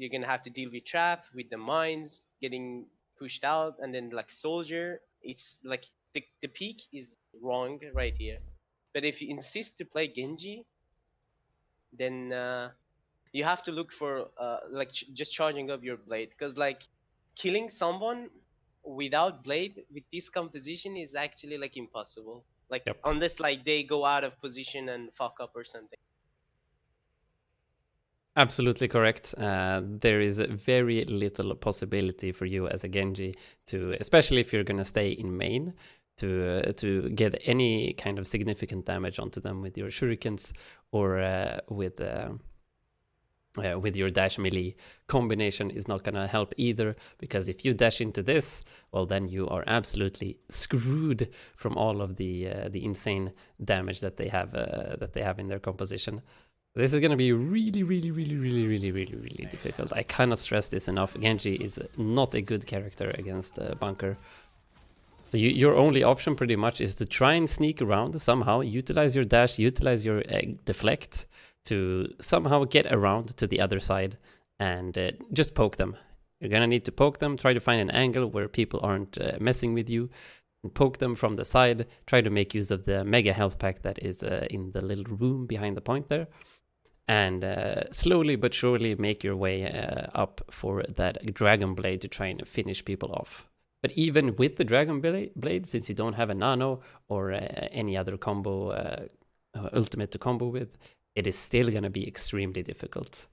you're gonna have to deal with trap, with the mines, getting pushed out, and then like soldier. It's like the peak is wrong right here. But if you insist to play Genji, then you have to look for like just charging up your blade, because like killing someone without blade with this composition is actually like impossible. Like Yep. unless like they go out of position and fuck up or something. Absolutely correct. There is very little possibility for you as a Genji to, especially if you're gonna stay in main, to get any kind of significant damage onto them with your shurikens or with your dash melee. Combination is not gonna help either, because if you dash into this, well then you are absolutely screwed from all of the insane damage that they have in their composition. This is going to be really, really, really, really, really, really, really difficult. I cannot stress this enough. Genji is not a good character against Bunker. So your only option pretty much is to try and sneak around somehow, utilize your dash, utilize your deflect to somehow get around to the other side and just poke them. You're going to need to poke them, try to find an angle where people aren't messing with you, and poke them from the side, try to make use of the mega health pack that is in the little room behind the point there. And slowly but surely make your way up for that Dragon Blade to try and finish people off. But even with the Dragon Blade, since you don't have a nano or any other combo, ultimate to combo with, it is still going to be extremely difficult.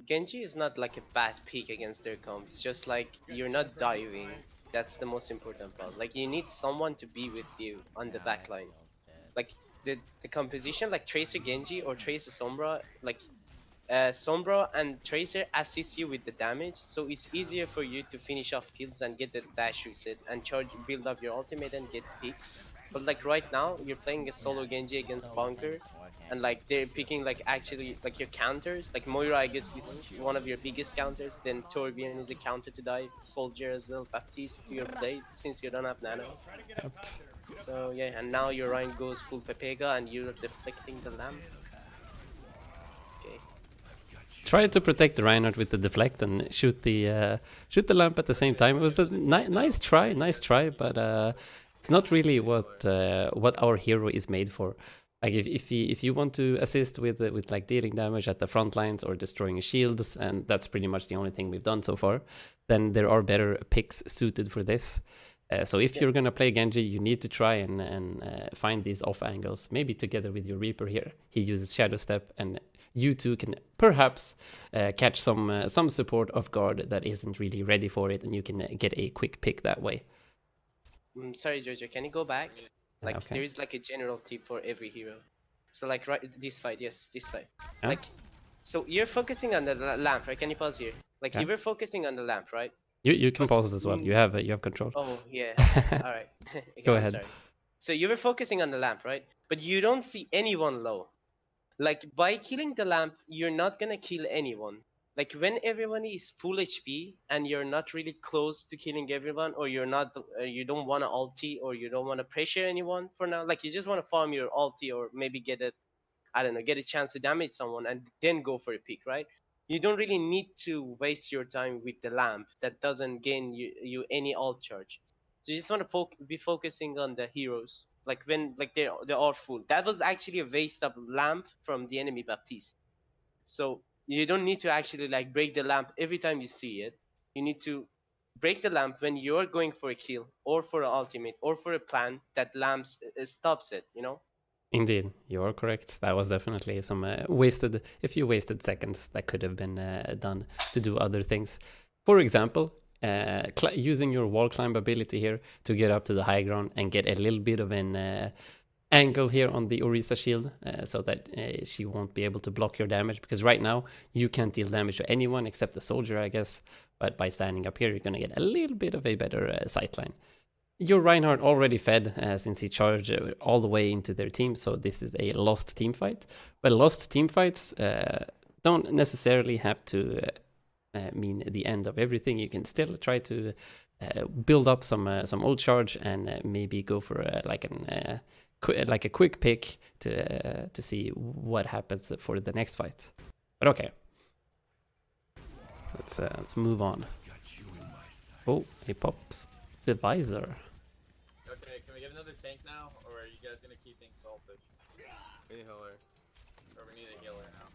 Genji is not like a bad pick against their comp. It's just like you're not diving. That's the most important part. Like you need someone to be with you on the backline. Like the composition, like Tracer Genji or Tracer Sombra, like Sombra and Tracer assist you with the damage, so it's easier for you to finish off kills and get the dash reset and charge, build up your ultimate and get picks. But like right now, you're playing a solo Genji against Bunker, and like they're picking like actually like your counters. Like Moira, I guess is one of your biggest counters. Then Torbjorn is a counter to dive. Soldier as well. Baptiste to your blade since you don't have nano. Yep. So yeah, and now your Ryan goes full Pepega and you're deflecting the lamp. Okay. Try to protect the Reinhardt with the deflect and shoot the lamp at the same time. It was a nice try, but it's not really what our hero is made for. Like if you want to assist with like dealing damage at the front lines or destroying shields, and that's pretty much the only thing we've done so far, then there are better picks suited for this. So if you're gonna play Genji, you need to try and find these off angles, maybe together with your Reaper here. He uses Shadow Step, and you two can perhaps catch some support off guard that isn't really ready for it, and you can get a quick pick that way. Sorry, Jojo, can you go back? Like Okay. there is like a general tip for every hero. So like right this fight, yes, this fight. Yeah. Like so you're focusing on the lamp, right? Can you pause here? Like Yeah. you were focusing on the lamp, right? You can But pause as well. You have control. oh yeah. All right. Okay, Go I'm ahead. sorry. So you were focusing on the lamp, right? But you don't see anyone low. Like by killing the lamp, you're not gonna kill anyone. Like when everyone is full HP and you're not really close to killing everyone, or you're not, you don't want to ulti, or you don't want to pressure anyone for now. Like you just want to farm your ulti, or maybe get a, I don't know, get a chance to damage someone and then go for a pick, right? You don't really need to waste your time with the lamp that doesn't gain you any ult charge. So you just want to be focusing on the heroes. Like when like they are full. That was actually a waste of lamp from the enemy Baptiste. So you don't need to actually like break the lamp every time you see it. You need to break the lamp when you're going for a kill or for an ultimate or for a plan that lamps stops it. You know. Indeed, you are correct. That was definitely some a few wasted seconds that could have been done to do other things. For example, using your wall climb ability here to get up to the high ground and get a little bit of an angle here on the Orisa shield so that she won't be able to block your damage, because right now you can't deal damage to anyone except the soldier, I guess. But by standing up here, you're going to get a little bit of a better sightline. Your Reinhardt already fed since he charged all the way into their team, so this is a lost team fight. But lost team fights don't necessarily have to mean the end of everything. You can still try to build up some old charge and maybe go for like a quick pick to see what happens for the next fight. But okay. Let's move on. Oh, he pops the visor. Okay, can we get another tank now, or are you guys gonna keep being selfish? Hey, healer. Or we need a healer now?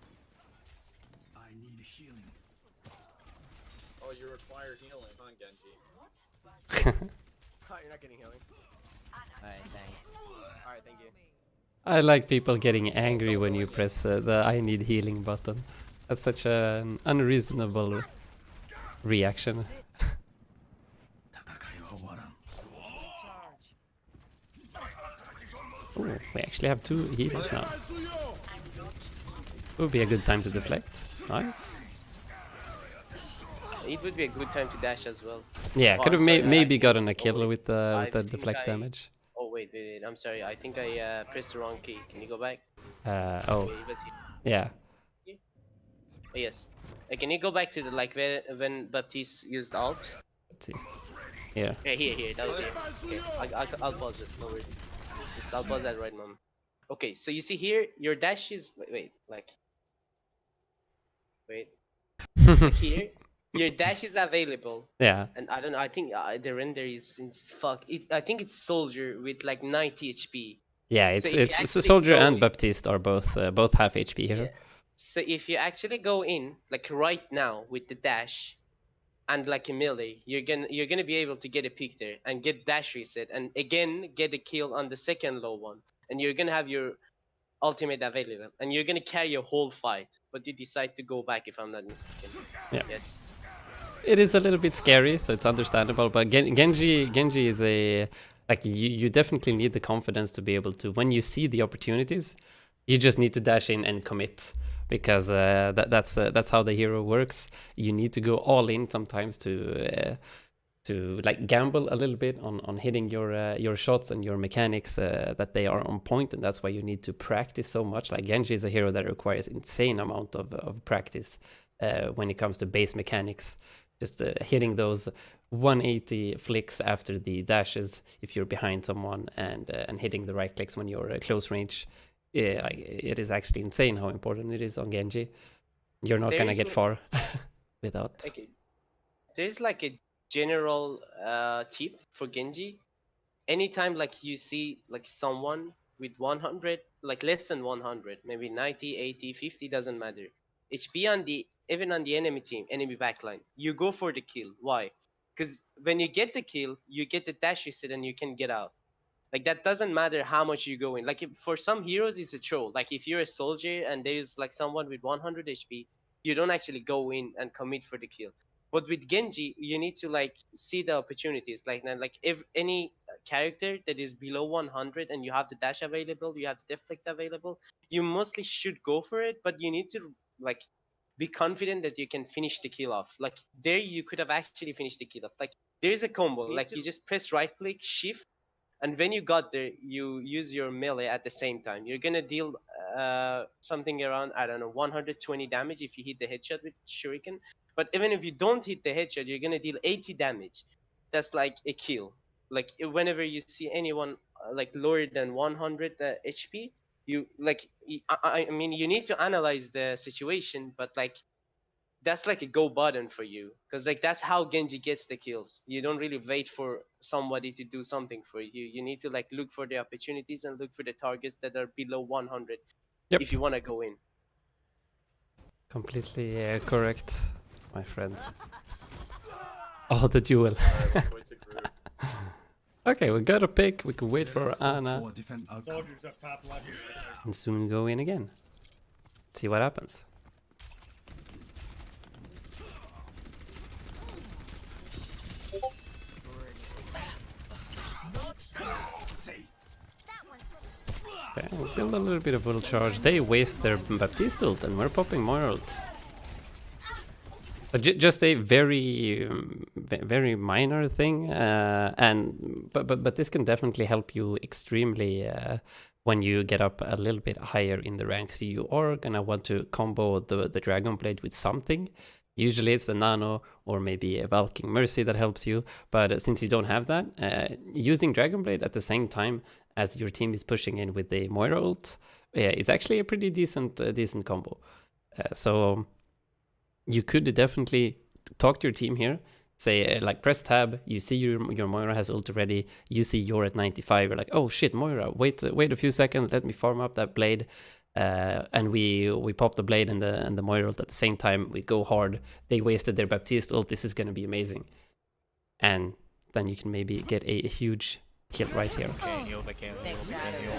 I need healing. Oh, you require healing, huh, Genji? Oh, you're not getting healing. Alright, thanks. Alright, thank you. I like people getting angry when you press the I need healing button. That's such an unreasonable reaction. Ooh, we actually have 2 healers now. Would be a good time to deflect. Nice. It would be a good time to dash as well. Yeah, Oh, could I'm have sorry, I maybe think- gotten a oh, kill wait. with I the think deflect damage. Oh wait, I'm sorry. I think I pressed the wrong key. Can you go back? Oh, Wait, it was here. yeah. Oh, yes. Can you go back to the like when Baptiste used ult? Let's see. Here. Yeah, here. That was here. Okay, I'll pause it. No worries. Just, I'll pause that right moment. Okay, so you see here, your dash is wait. Like here, your dash is available. Yeah. And I don't know. I think the render is fuck. I think it's soldier with like 90 HP. Yeah, So if you it's a actually soldier go and in- Baptiste are both half HP here. Yeah. So if you actually go in like right now with the dash and like a melee, you're gonna be able to get a pick there and get dash reset and again get a kill on the second low one, and you're gonna have your ultimate available and you're gonna carry a whole fight. But you decide to go back if I'm not mistaken. Yeah. Yes. It is a little bit scary, so it's understandable. But Genji is a like you definitely need the confidence to be able to, when you see the opportunities, you just need to dash in and commit, because that's how the hero works. You need to go all in sometimes to like gamble a little bit on hitting your shots and your mechanics, that they are on point, and that's why you need to practice so much. Like Genji is a hero that requires insane amount of practice when it comes to base mechanics. Just hitting those 180 flicks after the dashes if you're behind someone, and hitting the right clicks when you're close range. Yeah, it is actually insane how important it is on Genji. You're not gonna There's get like- far without. Okay. There's like a general tip for Genji. Anytime like you see like someone with 100, like less than 100, maybe 90, 80, 50, doesn't matter. HP on the even on the enemy team, enemy backline, you go for the kill. Why? Because when you get the kill, you get the dash reset and you can get out. Like that doesn't matter how much you go in. Like if, for some heroes, it's a troll. Like if you're a soldier and there's like someone with 100 HP, you don't actually go in and commit for the kill. But with Genji, you need to like see the opportunities. Like if any character that is below 100 and you have the dash available, you have the deflect available, you mostly should go for it. But you need to like be confident that you can finish the kill off. Like there, you could have actually finished the kill off. Like there is a combo. Like you just press right click, shift, and when you got there, you use your melee at the same time. You're gonna deal something around, I don't know, 120 damage if you hit the headshot with shuriken. But even if you don't hit the headshot, you're gonna deal 80 damage. That's like a kill. Like whenever you see anyone like lower than 100 HP, you like I mean you need to analyze the situation, but like that's like a go button for you, because like that's how Genji gets the kills. You don't really wait for somebody to do something for you. You need to like look for the opportunities and look for the targets that are below 100. Yep. If you want to go in. Completely correct, my friend. Oh, the duel. Wait to group. Okay, we got a pick. We can wait for Let's hope Ana for a different outcome. Soldiers up top left. and soon go in again. See what happens. Okay, we'll build a little bit of ult charge. They waste their Baptiste ult and we're popping more ult. But just a very very minor thing, but this can definitely help you extremely when you get up a little bit higher in the ranks. You are gonna want to combo the Dragon Blade with something. Usually it's the Nano or maybe a Valking Mercy that helps you, but since you don't have that, using Dragon Blade at the same time as your team is pushing in with the Moira ult, it's actually a pretty decent combo. So you could definitely talk to your team here. Say like press tab. You see your Moira has ult ready. You see you're at 95. You're like, oh shit, Moira, wait a few seconds. Let me farm up that blade. And we pop the blade and the Moira ult at the same time. We go hard. They wasted their Baptiste ult. This is gonna be amazing. And then you can maybe get a huge kill right here. Can't heal, they can't heal, they can't heal.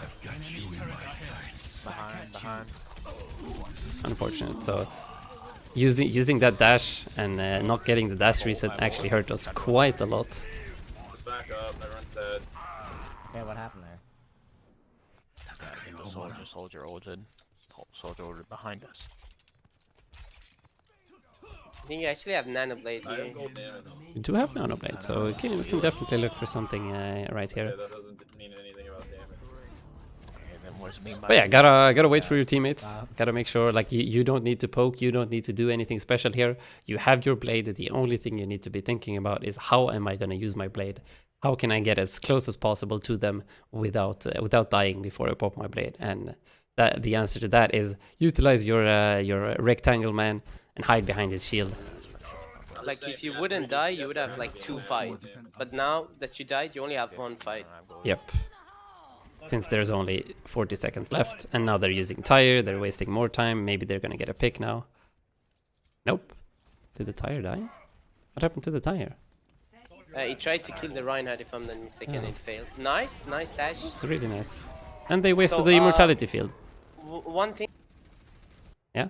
I've got you in my sights. Behind. Unfortunate. So using that dash and not getting the dash reset actually hurt us quite a lot. Just back up, everyone's dead. Man, what happened there? The soldier ulted. Soldier ulted behind us. I think you actually have Nano Blade I here. have gold damage. We do have Nano Blade, so we can definitely look for something right here. Okay, that doesn't mean anything about damage. Okay, then what does it mean by But yeah, gotta wait for your teammates. Gotta make sure like you don't need to poke, you don't need to do anything special here. You have your blade. The only thing you need to be thinking about is how am I gonna use my blade? How can I get as close as possible to them without dying before I pop my blade? And the answer to that is utilize your rectangle man and hide behind his shield. Like if you wouldn't die, you would have like 2 fights. But now that you died, you only have 1 fight. Yep. Since there's only 40 seconds left, and now they're using tire, they're wasting more time. Maybe they're gonna get a pick now. Nope. Did the tire die? What happened to the tire? He tried to kill the Reinhardt, if I'm not mistaken, it failed. Nice dash. It's really nice. And they wasted So, the immortality field. One thing. Yeah?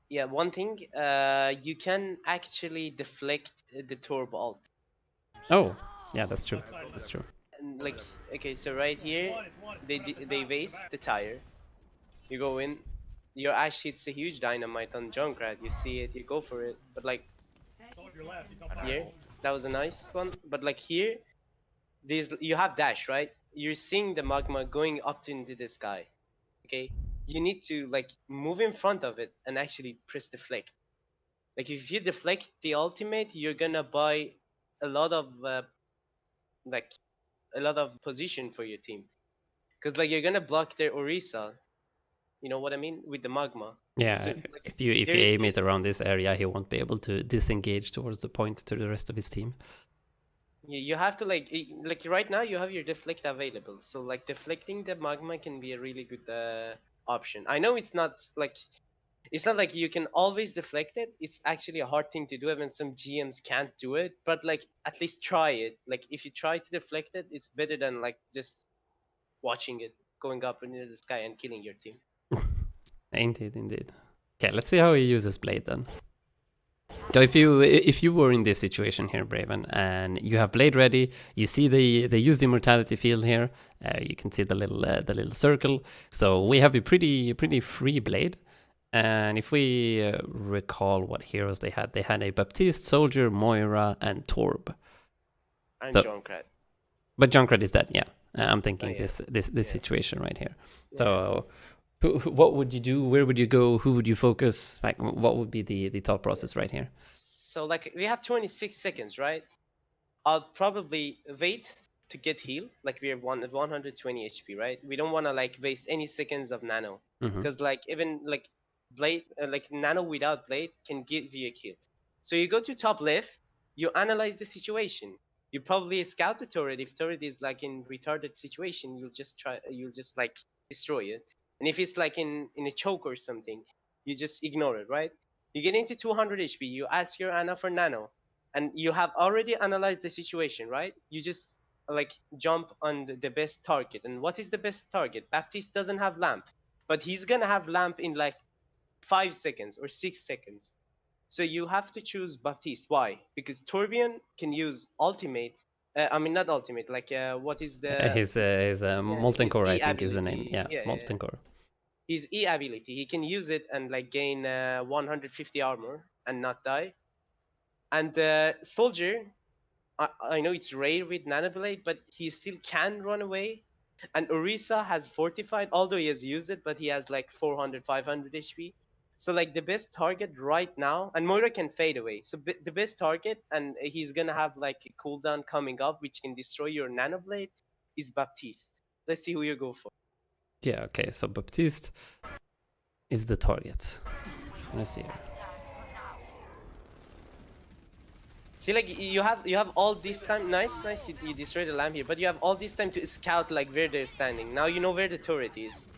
Yeah, one thing. You can actually deflect the turbo ult. Oh, yeah, that's true. That's true. And like, okay, so right here, they waste the tire. You go in, your Ashe hits a huge dynamite on Junkrat. You see it, you go for it. But like here, that was a nice one. But like here, you have dash, right? You're seeing the magma going up into the sky. Okay, you need to like move in front of it and actually press deflect. Like if you deflect the ultimate, you're gonna buy a lot of position for your team, because like you're gonna block their Orisa. You know what I mean with the magma. Yeah, So, like, if you there is aim this- it around this area, he won't be able to disengage towards the point to the rest of his team. You have to like right now you have your deflect available, so like deflecting the magma can be a really good option. I know it's not like you can always deflect it. It's actually a hard thing to do, even some GMs can't do it, but like at least try it. Like if you try to deflect it, it's better than like just watching it going up into the sky and killing your team. Indeed. Okay, let's see how he uses blade then. So if you were in this situation here, Braven, and you have blade ready, you see they use the immortality field here. You can see the little circle. So we have a pretty free blade. And if we recall what heroes they had a Baptiste, Soldier, Moira, and Torb. And So- Junkrat. But Junkrat is dead. Yeah, I'm thinking Oh, yeah. this Yeah. situation right here. Yeah. So, what would you do? Where would you go? Who would you focus? Like, what would be the thought process right here? So like we have 26 seconds, right? I'll probably wait to get heal. Like we are at 120 HP, right? We don't want to like waste any seconds of nano, Mhm. because like even like blade, like nano without blade can give you a kill. So you go to top left, you analyze the situation. You probably scout the turret. If turret is like in retarded situation, you'll just like destroy it. And if it's like in a choke or something, you just ignore it, right? You get into 200 HP, you ask your Ana for nano, and you have already analyzed the situation, right? You just like jump on the best target. And what is the best target? Baptiste doesn't have lamp, but he's gonna have lamp in like 5 seconds or 6 seconds. So you have to choose Baptiste. Why? Because Torbjorn can use ultimate. I mean not ultimate. Like what is the His Molten his Core, I E think, is the name. ability. Yeah, Yeah, Molten Core. his E ability. He can use it and like gain 150 armor and not die. And Soldier, I know it's rare with Nanoblade, but he still can run away. And Orisa has fortified, although he has used it, but he has like 400, 500 HP. So like the best target right now, and Moira can fade away. So the best target, and he's gonna have like a cooldown coming up, which can destroy your Nanoblade, is Baptiste. Let's see who you go for. Yeah. Okay. So Baptiste is the target. Let's see. See, like you have all this time. Nice, nice. You destroy the lamp here, but you have all this time to scout like where they're standing. Now you know where the turret is.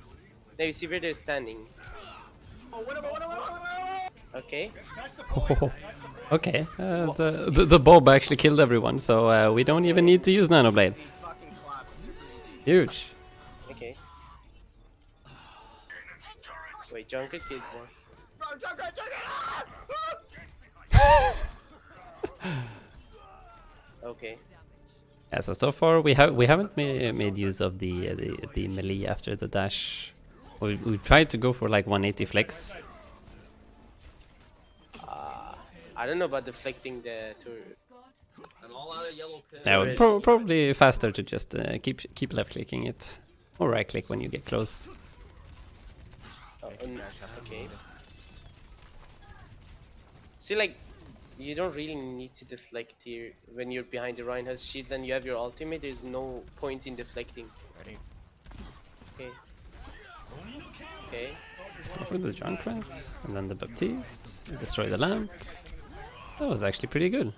Now you see where they're standing. Okay. Okay, the Bob actually killed everyone, so we don't even need to use Nanoblade. Huge. Okay. Wait, Junker killed one. Okay. Yeah, so far we haven't made use of the melee after the dash. We tried to go for like 180 flex. I don't know about deflecting the turret. And all out of yellow pin. Yeah, probably faster to just keep left clicking it or right click when you get close. Oh, okay. See, like, you don't really need to deflect here when you're behind the Reinhardt's shield and you have your ultimate. There's no point in deflecting. Ready? Okay. Okay. Go for the Junkrats and then the Baptiste, destroy the lamp. That was actually pretty good.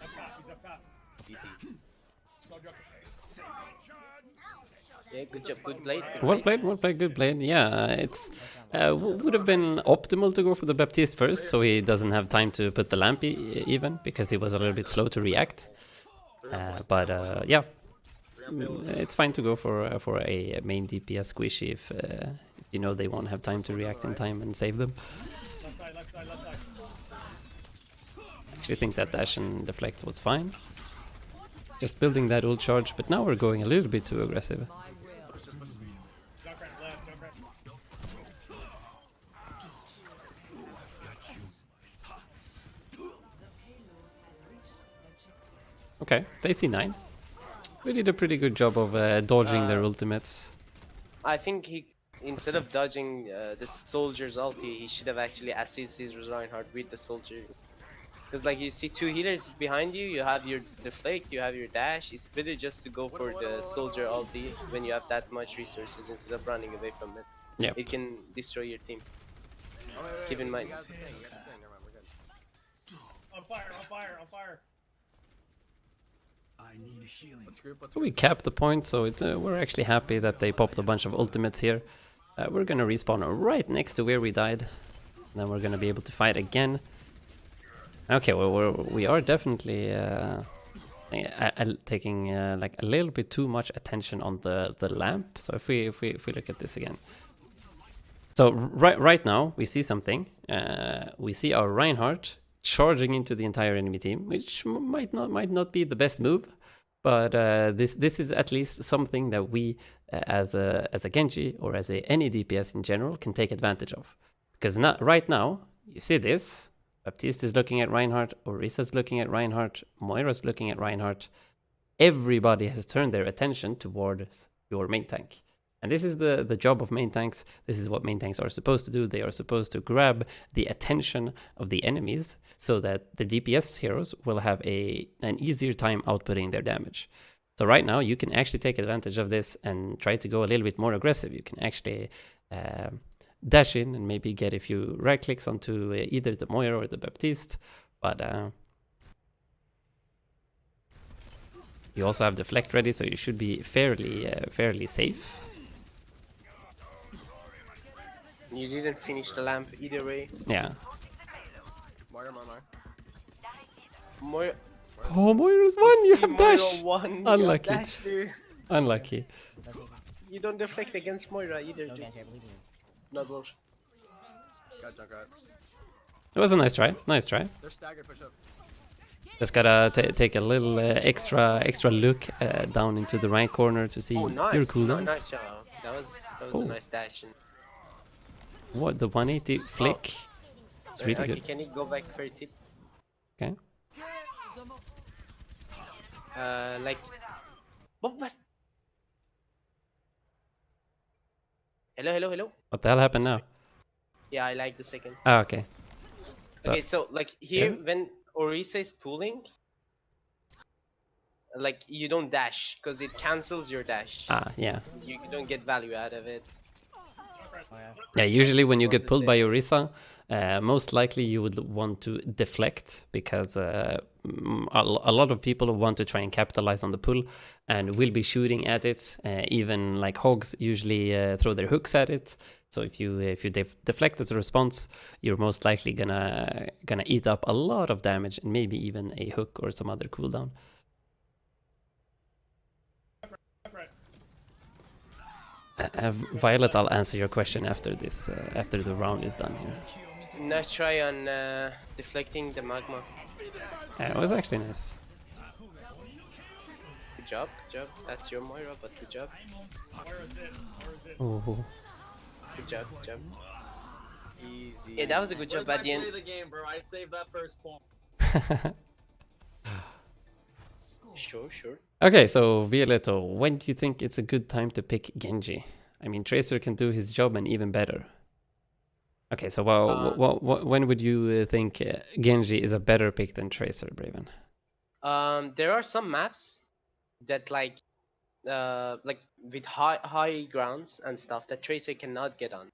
Yeah, good job, good blade. Well played, good played. Yeah, it's would have been optimal to go for the Baptiste first, so he doesn't have time to put the lamp even, because he was a little bit slow to react. But yeah, it's fine to go for a main DPS squishy if you know they won't have time to react in time and save them. I actually think that dash and deflect was fine. Just building that ult charge, but now we're going a little bit too aggressive. Okay, they see 9. We did a pretty good job of dodging their ultimates. I think he, instead of dodging the soldier's ulti, he should have actually assisted his Reinhardt with the soldier. Because like you see two healers behind you, you have your deflect, you have your dash. It's better just to go for the soldier ulti when you have that much resources instead of running away from it. Yeah. It can destroy your team. Keep in mind. On fire. I need healing. We capped the point, so we're actually happy that they popped a bunch of ultimates here. We're gonna respawn right next to where we died. Then we're gonna be able to fight again. Okay, well, we are definitely taking like a little bit too much attention on the lamp. So if we look at this again, so right now we see something. We see our Reinhardt charging into the entire enemy team, which might not be the best move, but this is at least something that we as a Genji or as any DPS in general can take advantage of, because right now you see this. Baptiste is looking at Reinhardt, Orisa's looking at Reinhardt, Moira's looking at Reinhardt. Everybody has turned their attention towards your main tank. And this is the job of main tanks. This is what main tanks are supposed to do. They are supposed to grab the attention of the enemies so that the DPS heroes will have an easier time outputting their damage. So right now you can actually take advantage of this and try to go a little bit more aggressive. You can actually dash in and maybe get a few right clicks onto either the Moira or the Baptiste, but you also have deflect ready, so you should be fairly safe. You didn't finish the lamp either way. Yeah. Moira. Oh, Moira's one. You have Moira dash. won. Unlucky. You have dash, dude. Unlucky. You don't deflect against Moira either, dude. Not worse. It was a nice try. Nice try. They're staggered, push up. Just gotta take a little extra look down into the right corner to see Oh, nice. your No, cooldowns. nice job. That was Oh. a nice dash. What, the 180 flick? It's really Okay, good. can you go back for a tip? Okay. Like, what was? Hello. What the hell happened now? Yeah, I like the second. Ah, okay. So- Okay, so like here, Yeah. when Orisa is pulling, like you don't dash because it cancels your dash. Ah, yeah. You don't get value out of it. Yeah, usually when you Just want get to pulled say. by Orisa, most likely you would want to deflect because a lot of people want to try and capitalize on the pull and will be shooting at it. Even like hogs usually throw their hooks at it. So if you deflect as a response, you're most likely gonna eat up a lot of damage and maybe even a hook or some other cooldown. Violet, I'll answer your question after this, after the round is done here. Nice try on deflecting the magma. It was actually nice. Good job, good job. That's your Moira, but good job. Oh, Good job, good job. Easy. Yeah, that was a good Where's job my at the end. play of the game, bro? I saved that first point. Sure, sure. okay, so Violetto, when do you think it's a good time to pick Genji? I mean, Tracer can do his job and even better. Okay, so when would you think Genji is a better pick than Tracer, Braven? There are some maps that like with high grounds and stuff that Tracer cannot get on.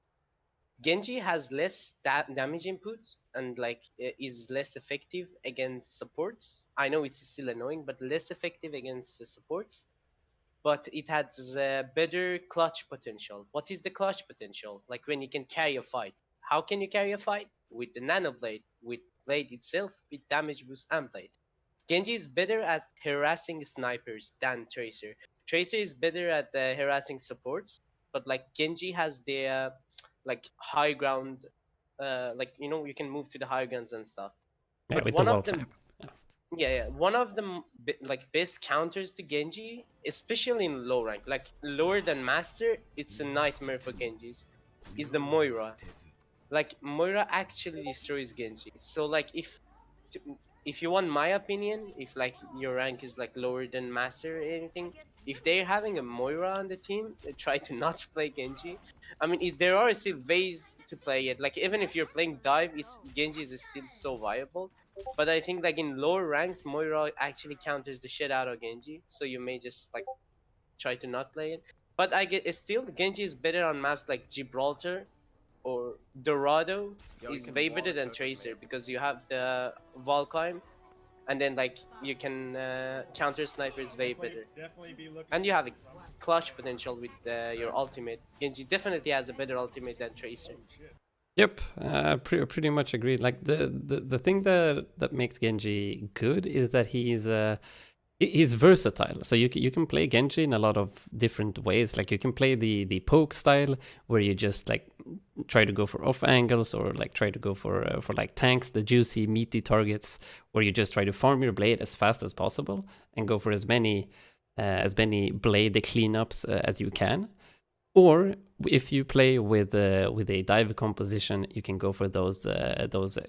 Genji has less damage inputs and like is less effective against supports. I know it's still annoying, but less effective against the supports. But it has better clutch potential. What is the clutch potential? Like when you can carry a fight. How can you carry a fight? With the nano blade, with blade itself, with damage boost and blade. Genji is better at harassing snipers than Tracer. Tracer is better at harassing supports, but like Genji has the like high ground, like you can move to the high grounds and stuff. Yeah, But with the one wall of clamp. them, yeah, one of the like best counters to Genji, especially in low rank, like lower than Master, it's a nightmare for Genjis, is the Moira. Like Moira actually destroys Genji. So like if you want my opinion, if like your rank is like lower than Master or anything, if they're having a Moira on the team, try to not play Genji. I mean, there are still ways to play it. Like even if you're playing dive, Genji is still so viable. But I think like in lower ranks, Moira actually counters the shit out of Genji. So you may just like try to not play it. But I get still Genji is better on maps like Gibraltar or Dorado is way better than Tracer because you have the wall climb and then like you can counter snipers way better. Definitely be looking. And you have a clutch potential with your ultimate. Genji definitely has a better ultimate than Tracer. Yep, pretty much agreed. Like the thing that makes Genji good is that he's versatile. So you can play Genji in a lot of different ways. Like you can play the poke style where you just like try to go for off angles or like try to go for like tanks, the juicy meaty targets where you just try to farm your blade as fast as possible and go for as many blade cleanups as you can. Or if you play with a dive composition, you can go for those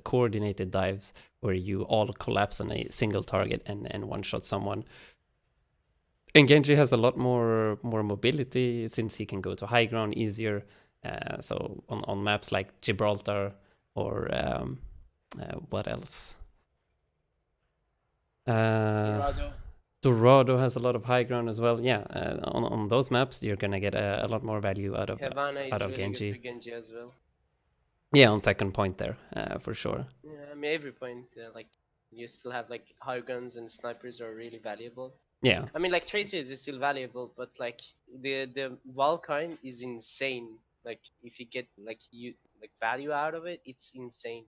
coordinated dives where you all collapse on a single target and one shot someone. And Genji has a lot more mobility since he can go to high ground easier. So on maps like Gibraltar or what else? Dorado has a lot of high ground as well. Yeah, on those maps, you're gonna get a lot more value out of Havana is really Genji. good for Genji as well. Yeah, on second point there, for sure. Yeah, I mean every point, like you still have like high guns and snipers are really valuable. Yeah, I mean like Tracers is still valuable, but like the Valkyrie is insane. Like if you get like value out of it, it's insane.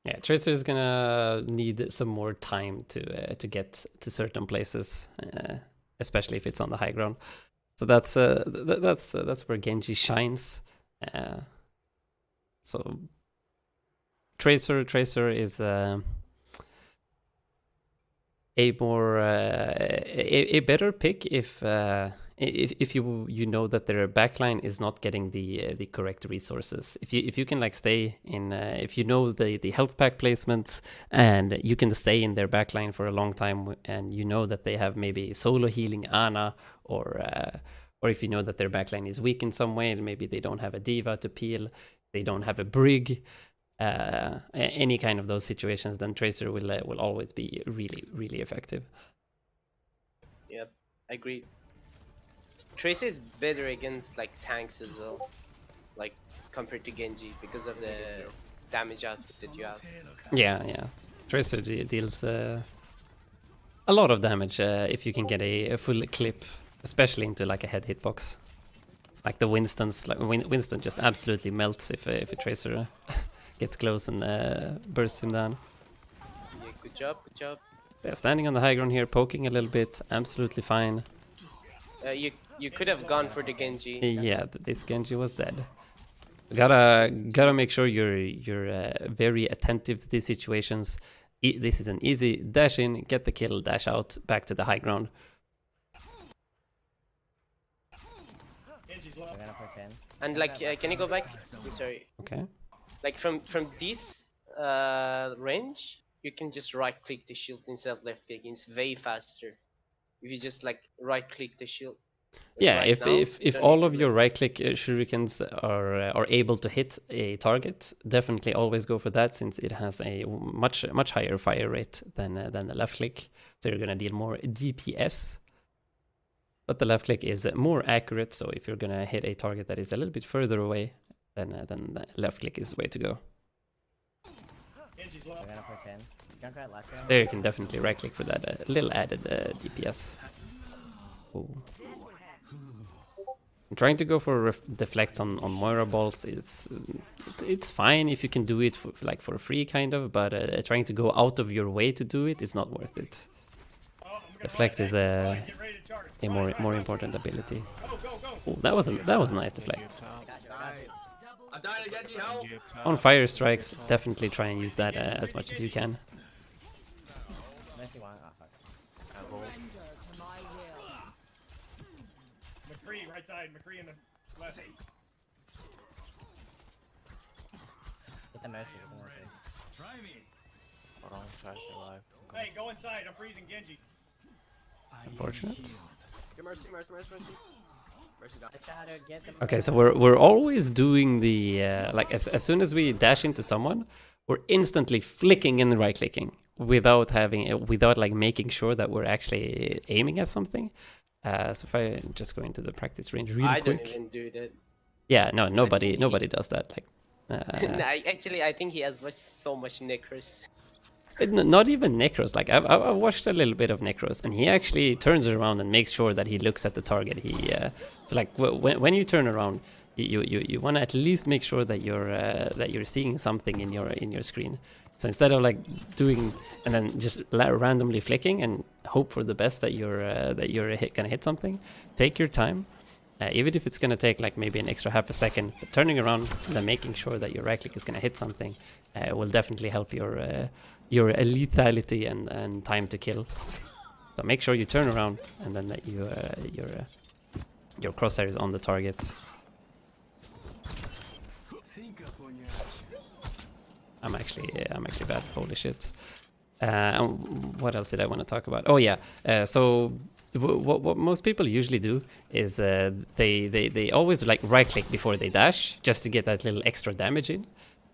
yeah. Tracer is gonna need some more time to get to certain places, especially if it's on the high ground. So that's where Genji shines. So Tracer is a more a better pick if you know that their backline is not getting the correct resources. If you can like stay in if you know the health pack placements and you can stay in their backline for a long time and you know that they have maybe solo healing Ana or if you know that their backline is weak in some way and maybe they don't have a diva to peel, they don't have a brig, any kind of those situations, then Tracer will always be really effective. Yep, I agree. Tracer is better against like tanks as well. like compared to Genji because of the damage output that you have. Yeah. Tracer deals a lot of damage if you can get a full clip, especially into like a head hitbox. Like the Winston's, like Winston just absolutely melts if a Tracer gets close and bursts him down. Yeah, good job, good job. Yeah, standing on the high ground here, poking a little bit, absolutely fine. You could have gone for the Genji. Yeah, this Genji was dead. Gotta make sure you're very attentive to these situations. This is an easy dash in, get the kill, dash out, back to the high ground. Genji's low. We're gonna push in. And like, can you go back? I'm sorry. Okay. Like from this range, you can just right click the shield instead of left clicking. It's way faster. If you just like right click the shield. Yeah, right if now, you if don't all need of to your left- right click shurikens are able to hit a target, definitely always go for that, since it has a much higher fire rate than the left click. So you're gonna deal more DPS. But the left click is more accurate, so if you're gonna hit a target that is a little bit further away, then the left click is the way to go. Genji's low. We're gonna push in. Junkrat left here. There you can definitely right click for that little added DPS. Ooh. Trying to go for deflects on Moira balls is it's fine if you can do it for free kind of, but trying to go out of your way to do it is not worth it. Oh, I'm gonna Deflect fly. is Get ready to charge. a Fly, fly, more fly. important ability. Go, go, go. Oh, that was a nice deflect. I'm dying again, you help! On fire strikes, definitely try and use that as much as you can. Mercy one. Oh, fuck. McCree, right side. McCree in the left. Get the mercy. Get the mercy. Try me. Hold on, try to survive. Hey, go inside. I'm freezing Genji. Unfortunate. Get mercy. Mercy down. Shadow, get the Okay, so we're always doing the like as soon as we dash into someone, we're instantly flicking and right clicking without like making sure that we're actually aiming at something. So if I just go into the practice range really I don't quick. even do that. Yeah, no, nobody does that. Like, I think he has so much necros. not even Necros. Like I've watched a little bit of Necros, and he actually turns around and makes sure that he looks at the target. So like when you turn around, you want to at least make sure that you're seeing something in your screen. So instead of like doing and then just randomly flicking and hope for the best that you're gonna hit something, take your time. Even if it's gonna take like maybe an extra half a second, but turning around and then making sure that your right click is gonna hit something will definitely help your lethality and time to kill. So make sure you turn around and then that your crosshair is on the target. I'm actually bad. Holy shit. And what else did I want to talk about? Oh yeah. So what most people usually do is they always like right click before they dash just to get that little extra damage in.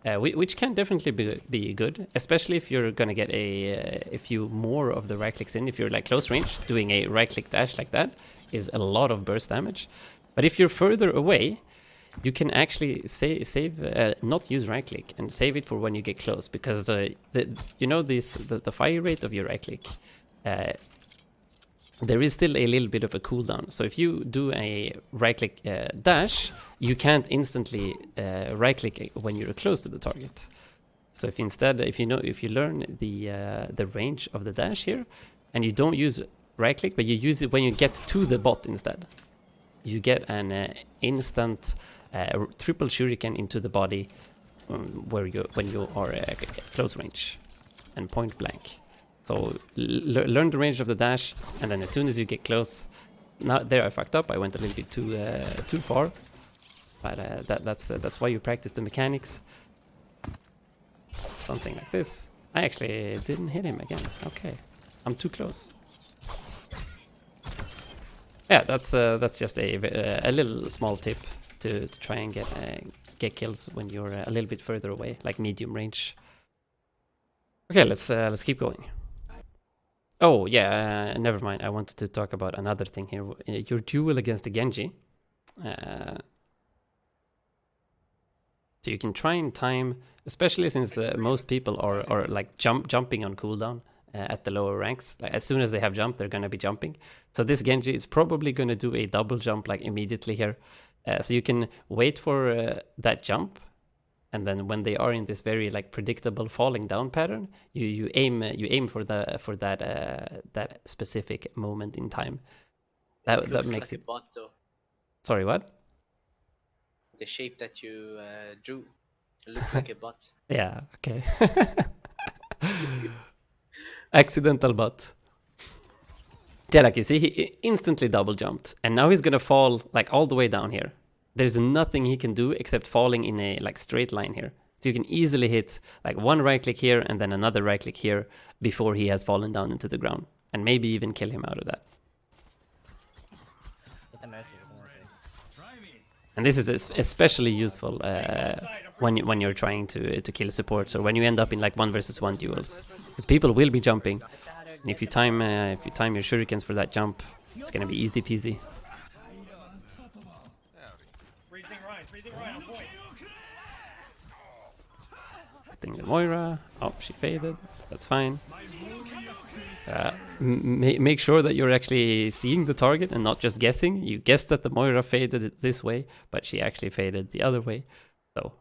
Which can definitely be good, especially if you're gonna get a few more of the right clicks in. If you're like close range, doing a right click dash like that is a lot of burst damage. But if you're further away, you can actually not use right click and save it for when you get close, because the fire rate of your right click. There is still a little bit of a cooldown. So if you do a right click dash, you can't instantly right click when you're close to the target. So if you learn the range of the dash here, and you don't use right click, but you use it when you get to the bot instead, you get an instant triple shuriken into the body when you are close range and point blank. So learn the range of the dash, and then as soon as you get close, now there I fucked up. I went a little bit too far, but that's why you practice the mechanics. Something like this. I actually didn't hit him again. Okay, I'm too close. Yeah, that's just a little small tip to try and get kills when you're a little bit further away, like medium range. Okay, let's keep going. Oh yeah, never mind. I wanted to talk about another thing here. Your duel against the Genji. So you can try and time, especially since most people are like jumping on cooldown at the lower ranks. Like as soon as they have jumped, they're gonna be jumping. So this Genji is probably gonna do a double jump like immediately here. So you can wait for that jump, and then when they are in this very like predictable falling down pattern, you aim for that specific moment in time. That Looks makes like it. a bot though. Sorry, what? The shape that you drew looked like a bot. Yeah. Okay. Accidental butt. Yeah, like you see, he instantly double jumped, and now he's gonna fall like all the way down here. There's nothing he can do except falling in a like straight line here. So you can easily hit like one right click here and then another right click here before he has fallen down into the ground, and maybe even kill him out of that. Get the mercy. Get the mercy. Try me. And this is especially useful when you're trying to kill supports, or when you end up in like 1v1 duels, because people will be jumping, and if you time your shurikens for that jump, it's gonna be easy peasy. Freezing Ryan on point. Hitting the Moira. Oh, she faded. That's fine. Make sure that you're actually seeing the target and not just guessing. You guessed that the Moira faded it this way, but she actually faded the other way. So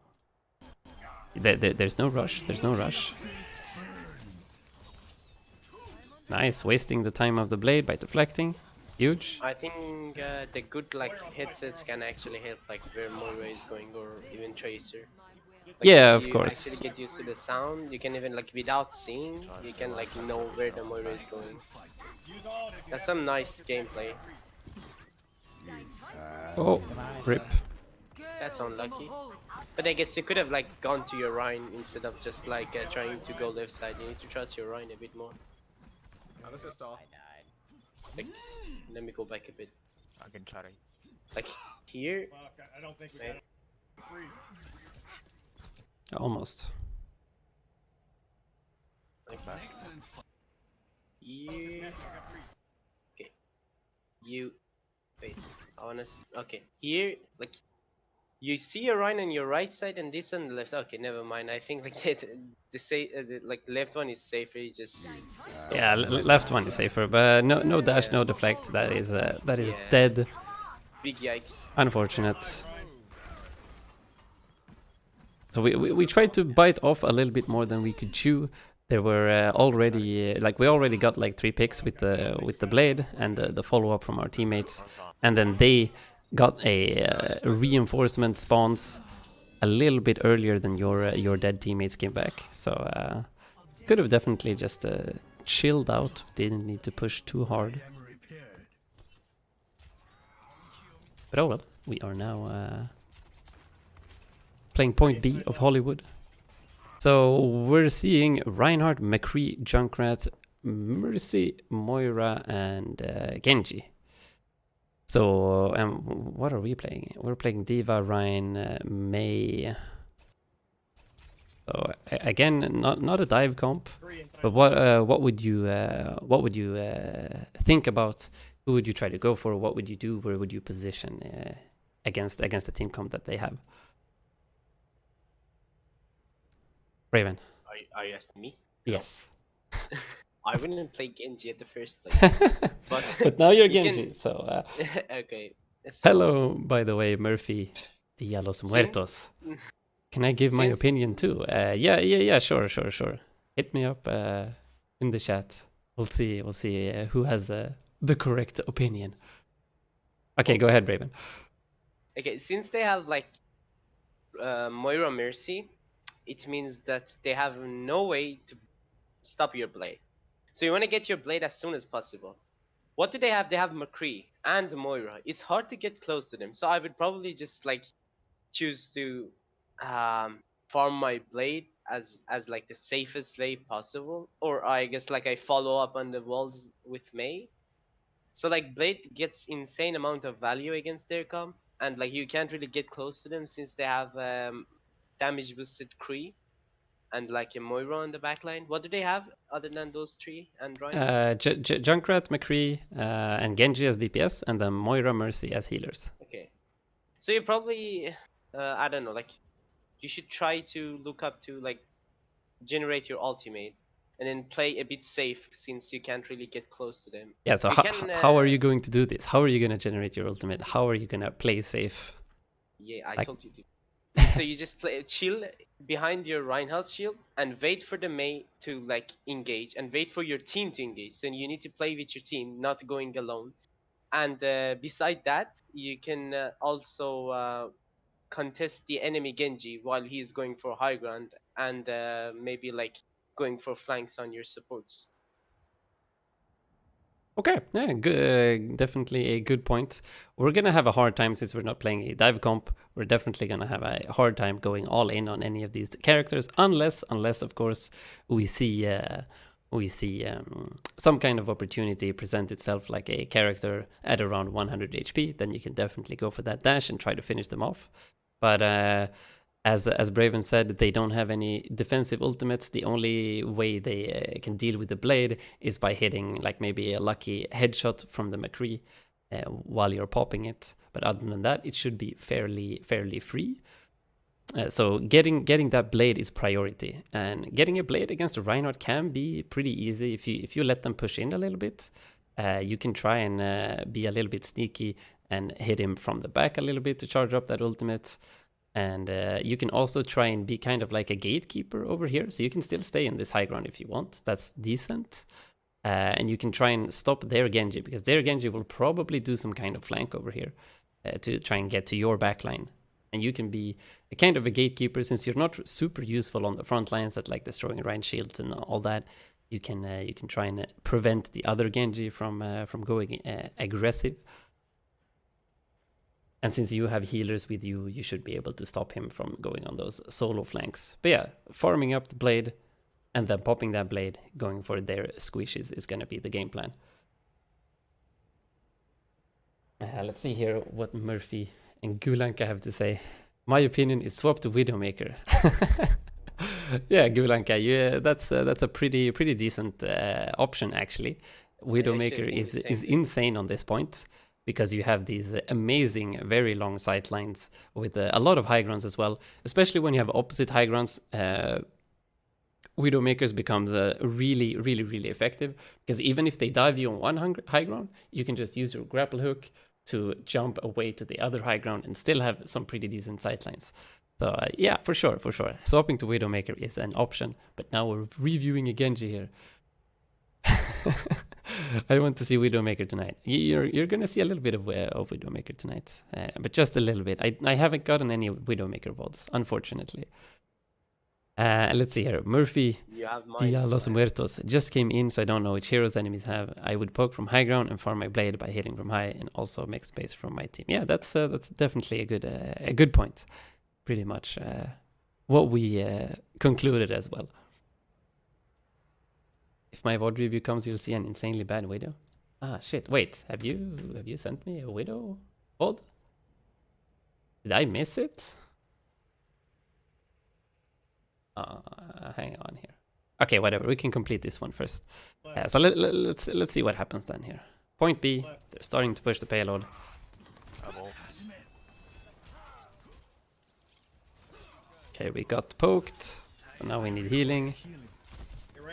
there's no rush. There's no rush. Nice, wasting the time of the blade by deflecting. Huge. I think the good like headsets can actually help like where Moira is going, or even Tracer. Like, Yeah, if of you course. actually get used to the sound, you can even like without seeing, you can like know where the Moira is going. Use all if you That's have some nice gameplay. Oh, rip. That's unlucky. But I guess you could have like gone to your Rhine instead of just like trying to go left side. You need to trust your Rhine a bit more. Let's just stall. I died. Like, let me go back a bit. I can try to. Like here, fuck, I don't think we got it. Free. Almost. like that. You. Okay. You. Wait. I wanna. Okay. Here, like. You see your Rhine on your right side and this on the left. Okay, never mind. I think like the like left one is safer. You just stop. Yeah, left one is safer, but no dash, no deflect. That is Yeah. dead. Big yikes. Unfortunate. So we tried to bite off a little bit more than we could chew. There were already like we already got like 3 picks with the blade and the follow up from our teammates, and then they got a reinforcement spawns a little bit earlier than your dead teammates came back. So could have definitely just chilled out. Didn't need to push too hard. But oh well, we are now playing point B of Hollywood. So we're seeing Reinhardt, McCree, Junkrat, Mercy, Moira, and Genji. So what are we playing? We're playing Diva, Ryan, Mei. So again, not a dive comp. Free inside. But what would you think about? Who would you try to go for? What would you do? Where would you position against the team comp that they have? Braven. Are you asking me? Yes. I wouldn't play Genji at the first place. But now you're you can- Genji. So Okay. So, hello, by the way, Murphy. Dia los Muertos. Can I give my Since- opinion too? Yeah. Sure. Hit me up in the chat. We'll see who has the correct opinion. Okay, go ahead, Braven. Okay, since they have like Moira Mercy, it means that they have no way to stop your blade. So you want to get your blade as soon as possible. What do they have? They have McCree and Moira. It's hard to get close to them. So I would probably just like choose to farm my blade as like the safest way possible. Or I guess like I follow up on the walls with Mei. So like blade gets insane amount of value against their comp, and like you can't really get close to them since they have damage boosted Kree and like a Moira on the backline. What do they have other than those 3 and Ryan? Junkrat, McCree, and Genji as DPS, and then Moira, Mercy as healers. Okay, so you probably I don't know, like you should try to look up to like generate your ultimate and then play a bit safe since you can't really get close to them. Yeah, so You can how are you going to do this? How are you going to generate your ultimate? How are you going to play safe? yeah, I Like- told you to. So you just chill behind your Reinhardt's shield and wait for the Mei to like engage and wait for your team to engage. So you need to play with your team, not going alone. And beside that, you can also contest the enemy Genji while he's going for high ground and maybe like going for flanks on your supports. Okay, yeah, good, definitely a good point. We're gonna have a hard time since we're not playing a dive comp. We're definitely gonna have a hard time going all in on any of these characters, unless of course we see some kind of opportunity present itself, like a character at around 100 HP. Then you can definitely go for that dash and try to finish them off. But as Braven said, they don't have any defensive ultimates. The only way they can deal with the blade is by hitting like maybe a lucky headshot from the McCree while you're popping it. But other than that, it should be fairly free. So getting that blade is priority, and getting a blade against a Reinhardt can be pretty easy if you let them push in a little bit. You can try and be a little bit sneaky and hit him from the back a little bit to charge up that ultimate. And you can also try and be kind of like a gatekeeper over here. So you can still stay in this high ground if you want. That's decent. And you can try and stop their Genji, because their Genji will probably do some kind of flank over here to try and get to your backline. And you can be a kind of a gatekeeper, since you're not super useful on the front lines at like destroying Rhine shields and all that. You can try and prevent the other Genji from going aggressive. And since you have healers with you, you should be able to stop him from going on those solo flanks. But yeah, farming up the blade and then popping that blade, going for their squishes is going to be the game plan. Let's see here what Murphy and Gulanka have to say. My opinion is swap to Widowmaker. Yeah, Gulanka, that's a pretty decent option actually. Widowmaker is insane on this point, because you have these amazing, very long sight lines with a lot of high grounds as well. Especially when you have opposite high grounds, Widowmakers becomes really effective, because even if they dive you on one high ground, you can just use your grapple hook to jump away to the other high ground and still have some pretty decent sight lines. So yeah, for sure. Swapping to Widowmaker is an option, but now we're reviewing a Genji here. I want to see Widowmaker tonight. You're gonna see a little bit of Widowmaker tonight, but just a little bit. I haven't gotten any Widowmaker VODs, unfortunately. Let's see here. Murphy Dia Los Muertos just came in, so I don't know which heroes enemies have. I would poke from high ground and farm my blade by hitting from high, and also make space from my team. Yeah, that's definitely a good point. Pretty much what we concluded as well. If my VOD review comes, you'll see an insanely bad Widow. Ah, shit. Wait, have you sent me a Widow VOD? Did I miss it? Hang on here. Okay, whatever. We can complete this one first. So let's see what happens then here. Point B, they're starting to push the payload. Okay, we got poked. So now we need healing.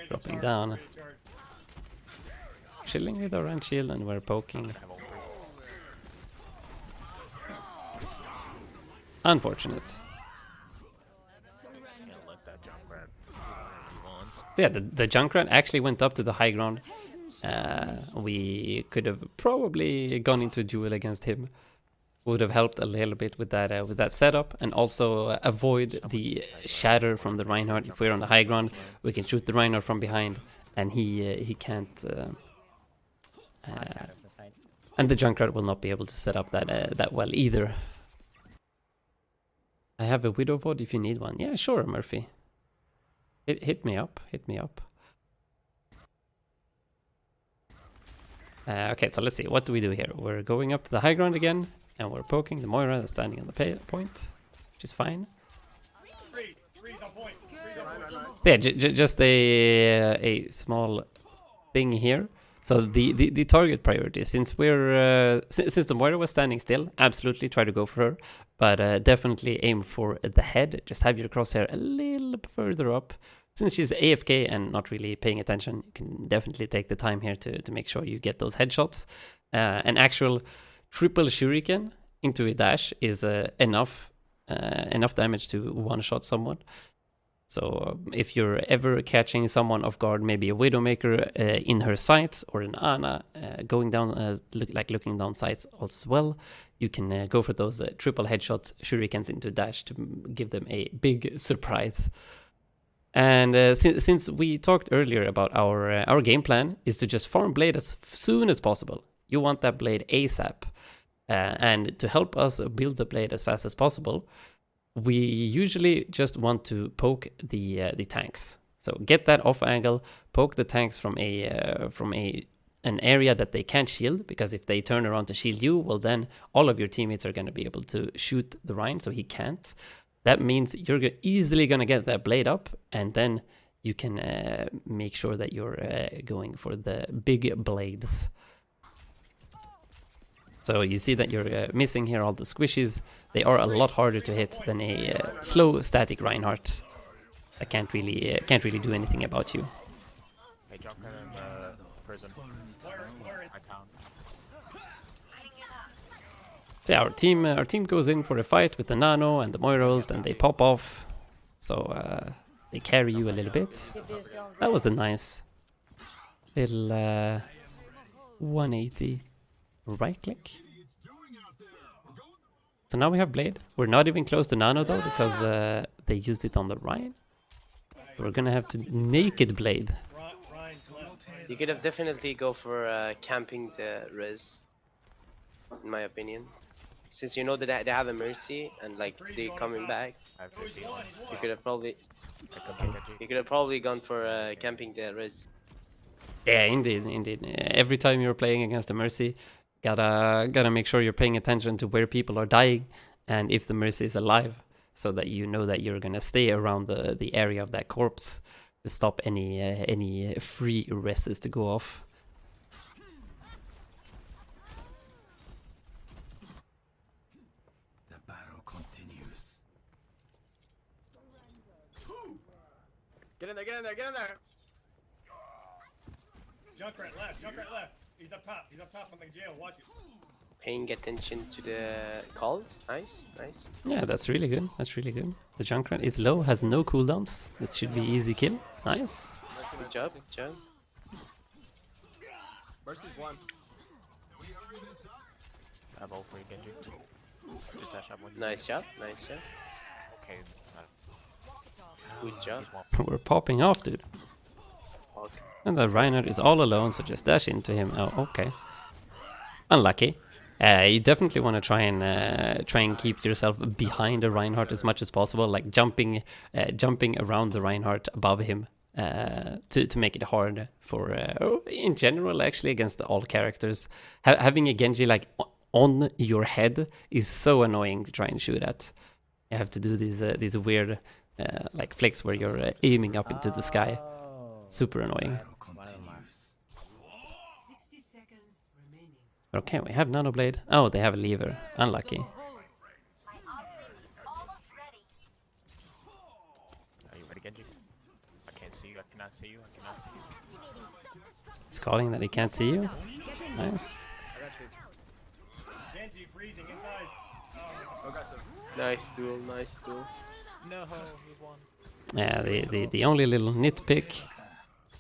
Dropping down. Chilling with our range shield, and we're poking. Unfortunate. So yeah, the Junkrat actually went up to the high ground. We could have probably gone into a duel against him. Would have helped a little bit with that setup, and also avoid the shatter from the Reinhardt. If we're on the high ground, we can shoot the Reinhardt from behind, and he can't. And the Junkrat will not be able to set up that well either. I have a Widow VOD if you need one. Yeah, sure, Murphy. Hit me up. Okay, so let's see. What do we do here? We're going up to the high ground again, and we're poking the Moira that's standing on the point, which is fine. So yeah, just a small thing here. So the target priority, since we're since the Moira was standing still, absolutely try to go for her, but definitely aim for the head. Just have your crosshair a little bit further up. Since she's AFK and not really paying attention, you can definitely take the time here to make sure you get those headshots. An actual triple shuriken into a dash is enough damage to one-shot someone. So if you're ever catching someone off guard, maybe a Widowmaker in her sights or an Ana going down, looking down sights as well, you can go for those triple headshots shurikens into dash to give them a big surprise. And since we talked earlier about our game plan is to just farm blade as soon as possible. You want that blade ASAP. And to help us build the blade as fast as possible, we usually just want to poke the tanks. So get that off angle, poke the tanks from an area that they can't shield, because if they turn around to shield you, well then all of your teammates are going to be able to shoot the Rein, so he can't. That means you're easily going to get that blade up, and then you can make sure that you're going for the big blades. So you see that you're missing here all the squishies. They are a lot harder to hit than a slow static Reinhardt. I can't really do anything about you. Hey, jump in the prison. My town. So yeah, our team goes in for a fight with the Nano and the Moira ult, and they pop off. So they carry you a little bit. That was a nice little 180 right click. So now we have Blade. We're not even close to Nano though, because they used it on the Ryan. We're gonna have to naked Blade. You could have definitely go for camping the res, in my opinion. Since you know that they have a Mercy and like they coming back, I have 15. you could have probably gone for camping the res. Yeah, indeed. Every time you're playing against a Mercy, gotta make sure you're paying attention to where people are dying and if the Mercy is alive, so that you know that you're gonna stay around the area of that corpse to stop any free reses to go off. The battle continues. Get in there, get in there, get in there! Junkrat left. He's up top on the jail, watch it. Paying attention to the calls. Nice. Yeah, that's really good. The Junkrat is low, has no cooldowns. This should be easy kill. Nice. Good job. Mercy's one. I have ult for you, Genji. Just dash up one. Nice job. Okay. Good job. He's one. We're popping off, dude. Okay. And the Reinhardt is all alone, so just dash into him. Oh, okay. Unlucky. You definitely want to try and keep yourself behind the Reinhardt as much as possible, like jumping around the Reinhardt above him, to make it hard for in general, actually, against all characters. Having a Genji like on your head is so annoying to try and shoot at. You have to do these weird like flicks where you're aiming up into the sky. Super annoying. Okay, we have Nanoblade. Oh, they have a lever. Unlucky. Are you ready, Genji? I can't see you, I cannot see you, I cannot see you. It's calling that he can't see you. Nice. I got you. Genji freezing inside. Aggressive. Nice duel. No, he won. Yeah, the only little nitpick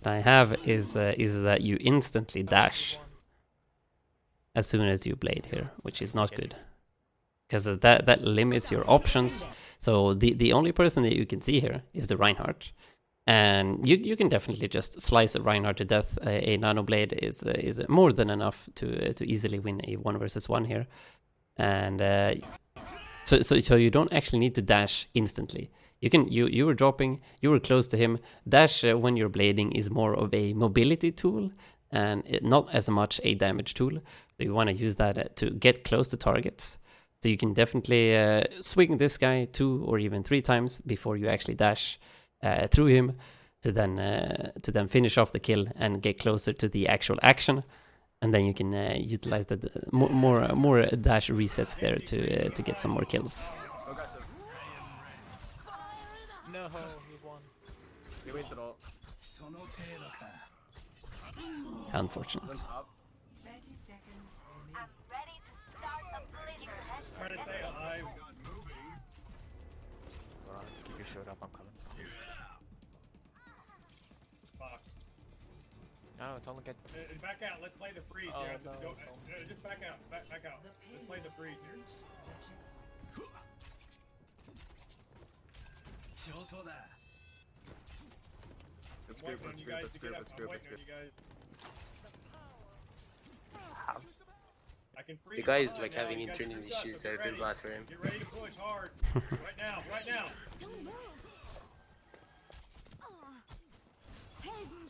that I have is that you instantly dash as soon as you blade here, which is not good, because that limits your options. So the only person that you can see here is the Reinhardt, and you can definitely just slice a Reinhardt to death. A Nano Blade is more than enough to easily win a 1 versus 1 here, and so you don't actually need to dash instantly. You were dropping, you were close to him. Dash when you're blading is more of a mobility tool and not as much a damage tool. So you want to use that to get close to targets. So you can definitely swing this guy 2 or even 3 times before you actually dash through him. to then finish off the kill and get closer to the actual action, and then you can utilize the more dash resets there to get some more kills. Aggressive. No, he won. He wasted all. Unfortunate. Went top. Trying to stay alive. Keep your shield up, I'm coming. Fuck. No, don't look at. Back out. Let's play the freeze Oh, here. no, Just back out. Back out. Let's play the freeze here. Let's I'm group, waiting on let's you group, guys let's to group, get up. let's I'm group, let's waiting on group. you guys. I can freeze The guy is behind like now. having You guys internal are just up, issues. so I get feel ready. bad for him. Get ready to push hard. Right now. Right now.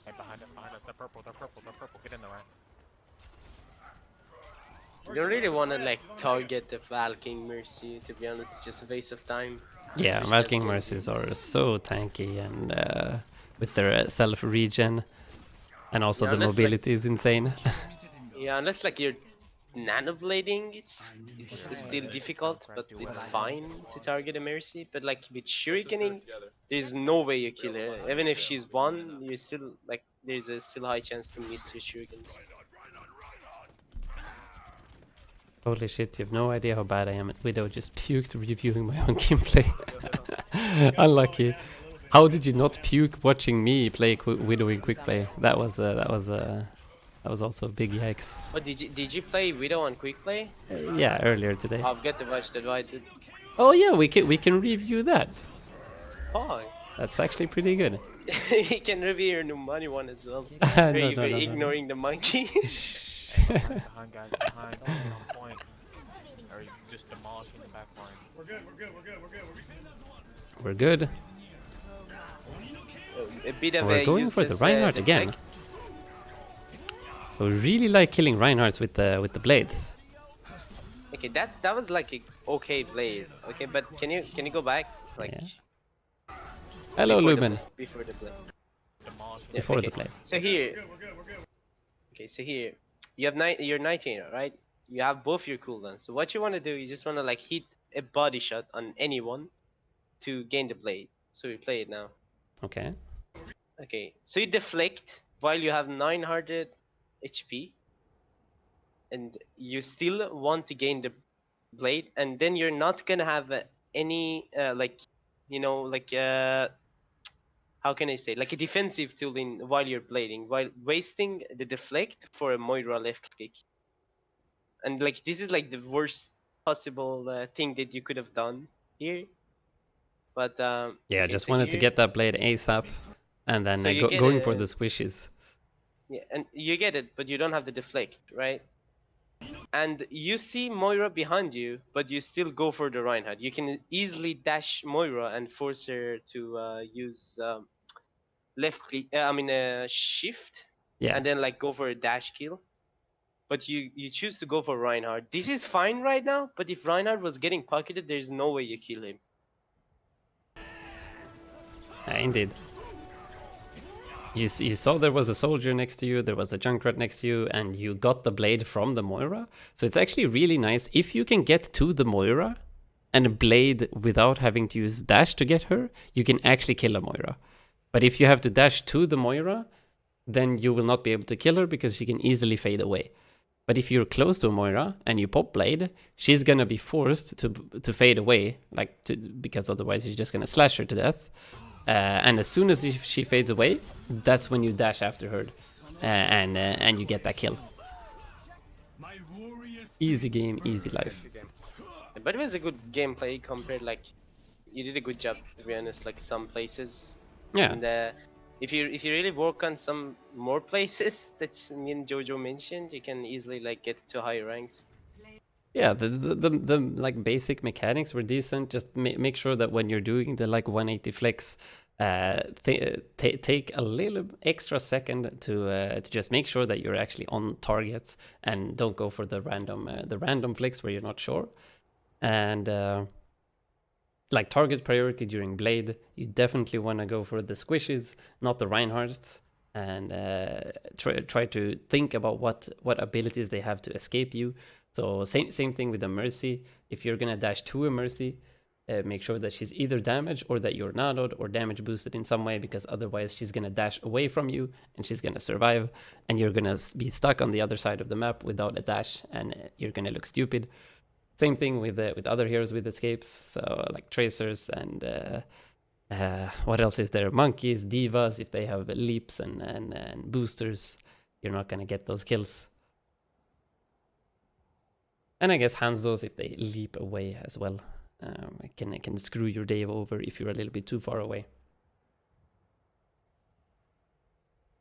Hey, behind us, the purple, get in the way. You don't really want to like target the Valking Mercy, to be honest. It's just a waste of time. Yeah, Especially Valking at Mercies are so tanky, and with their self regen, and also Yeah, the unless, like- mobility is insane. Yeah, unless like you're nanoblading, it's still difficult, but it's fine to target a Mercy. But like with shurikening, there's no way you kill her. Even if she's one, you still like there's a still high chance to miss your shurikens. Holy shit, you have no idea how bad I am at Widow, just puked reviewing my own gameplay. Unlucky. How did you not puke watching me play Widow in quick play? That was also a big yikes. But did you play Widow on quick play? Yeah, earlier today. I've got to watch that. I did. Oh yeah, we can review that. Oh, That's actually pretty good. you can review your new money one as well. No, Where you no, were no, no. ignoring the monkey. Behind, guys, behind. Don't get on point. Or you just demolishing the back line. We're good. We're good. We're good. We're good. We're good. A bit of We're a going for the useless, Reinhardt again. deflect. We really like killing Reinhardts with the blades. Okay, that was like a okay blade. Okay, but can you go back? Like Yeah. Hello, before the Lumen. blade, before the blade. Demolishing Yeah, Before okay. the blade. So here, We're good. We're good. okay, so here you have you're 19, right? You have both your cooldowns. So what you want to do, you just want to like hit a body shot on anyone to gain the blade. So we play it now. Okay. Okay, so you deflect while you have 900 HP, and you still want to gain the blade, and then you're not gonna have any like, you know, like how can I say, like a defensive tool in while you're blading, while wasting the deflect for a Moira left click. And like this is like the worst possible thing that you could have done here. But Yeah, I okay, just so wanted to here- get that blade ASAP, and then So you get going for a- the squishes. Yeah, and you get it, but you don't have the deflect, right? And you see Moira behind you, but you still go for the Reinhardt. You can easily dash Moira and force her to use left click. I mean, shift, Yeah. and then like go for a dash kill. But you choose to go for Reinhardt. This is fine right now, but if Reinhardt was getting pocketed, there's no way you kill him. Indeed. You saw there was a soldier next to you, there was a Junkrat next to you, and you got the blade from the Moira. So it's actually really nice if you can get to the Moira and blade without having to use dash to get her, you can actually kill a Moira. But if you have to dash to the Moira, then you will not be able to kill her because she can easily fade away. But if you're close to a Moira and you pop blade, she's gonna be forced to fade away, because otherwise you're just gonna slash her to death. And as soon as she fades away, that's when you dash after her, and you get that kill. Easy game, easy life. But it was a good gameplay compared. Like, you did a good job, to be honest. Like some places. Yeah. And if you really work on some more places that me and Jojo mentioned, you can easily like get to higher ranks. Yeah, the like basic mechanics were decent. Just make sure that when you're doing the like 180 flex, take a little extra second to just make sure that you're actually on targets and don't go for the random flicks where you're not sure. And like target priority during Blade, you definitely want to go for the squishes, not the Reinhardts, and try to think about what abilities they have to escape you. So same thing with the Mercy. If you're gonna dash to a Mercy, make sure that she's either damaged or that you're nanoed or damage boosted in some way, because otherwise she's gonna dash away from you and she's gonna survive, and you're gonna be stuck on the other side of the map without a dash, and you're gonna look stupid. Same thing with other heroes with escapes, so like tracers and what else is there? Monkeys, divas, if they have leaps and boosters, you're not gonna get those kills. And I guess Hanzos, if they leap away as well, it can screw your day over if you're a little bit too far away.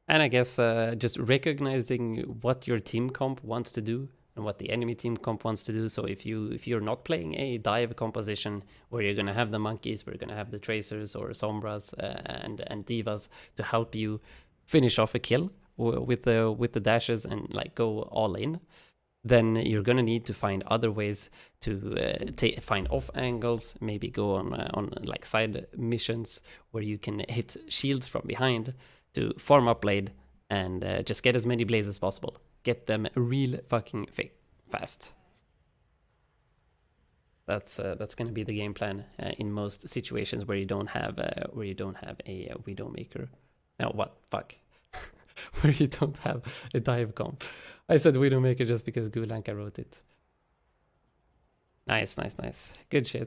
And I guess just recognizing what your team comp wants to do and what the enemy team comp wants to do. So if you're not playing a dive composition where you're gonna have the monkeys, where you're gonna have the tracers or sombras and divas to help you finish off a kill with the dashes and like go all in, then you're gonna need to find other ways to find off angles, maybe go on like side missions where you can hit shields from behind to farm up Blade and just get as many blades as possible. Get them real fucking fast. That's gonna be the game plan in most situations where you don't have a Widowmaker. No, what? Fuck. Where you don't have a dive comp. I said Widowmaker just because Gulanka wrote it. Nice. Good shit.